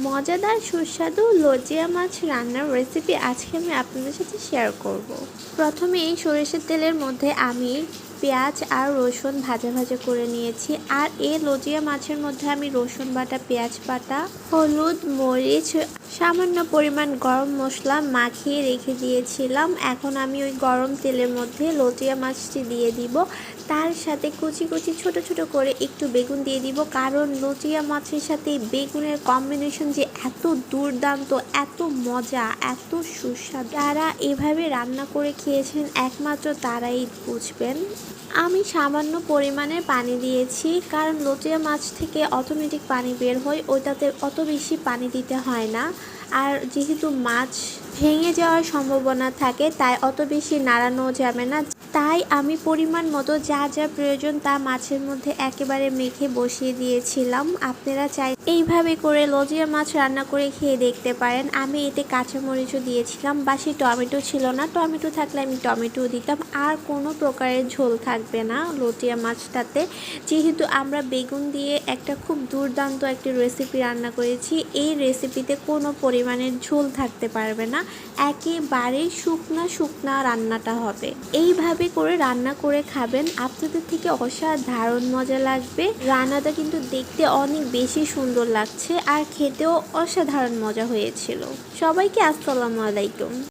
মজাদার সুস্বাদু লজিয়া মাছ রান্নার রেসিপি আজকে আমি আপনাদের সাথে শেয়ার করব। প্রথমে এই সরিষার তেলের মধ্যে আমি পেঁয়াজ আর রসুন ভাজা ভাজা করে নিয়েছি। আর এই লজিয়া মাছের মধ্যে আমি রসুন বাটা, পেঁয়াজ বাটা, হলুদ, মরিচ, সামান্য পরিমাণ গরম মশলা মাখিয়ে রেখে দিয়েছিলাম। এখন আমি ওই গরম তেলের মধ্যে লজিয়া মাছটি দিয়ে দিব। তার সাথে কুচি কুচি ছোট ছোট করে একটু বেগুন দিয়ে দিব, কারণ লজিয়া মাছের সাথে বেগুনের কম্বিনেশন যে এত দুর্দান্ত, এত মজা, এত সুস্বাদু, যারা এভাবে রান্না করে খেয়েছেন একমাত্র তারাই বুঝবেন। আমি সামান্য পরিমাণে পানি দিয়েছি, কারণ লটিয়া মাছ থেকে অটোমেটিক পানি বের হয়, ওইটাতে অত বেশি পানি দিতে হয় না। আর যেহেতু মাছ ভেঙে যাওয়ার সম্ভাবনা থাকে, তাই অত বেশি নাড়ানো যাবে না। তাই আমি পরিমাণ মতো যা যা প্রয়োজন তা মাছের মধ্যে একেবারে মেখে বসিয়ে দিয়েছিলাম। আপনারা চাই এইভাবে করে লজিয়া মাছ রান্না করে খেয়ে দেখতে পারেন। আমি এতে কাঁচামরিচও দিয়েছিলাম, বাসি টমেটো ছিল না, টমেটো থাকলে আমি টমেটোও দিতাম। আর কোনো প্রকারের ঝোল থাকবে না লটিয়া মাছটাতে, যেহেতু আমরা বেগুন দিয়ে একটা খুব দুর্দান্ত একটি রেসিপি রান্না করেছি। এই রেসিপিতে কোনো পরিমাণের ঝোল থাকতে পারবে না, একেবারে শুকনা শুকনা রান্নাটা হবে। এইভাবে করে রান্না করে খাবেন, আপনাদের থেকে অসাধারণ মজা লাগবে। রান্নাটা কিন্তু দেখতে অনেক বেশি সুন্দর লাগছে আর খেতেও অসাধারণ মজা হয়েছিল। সবাইকে আসসালামু আলাইকুম।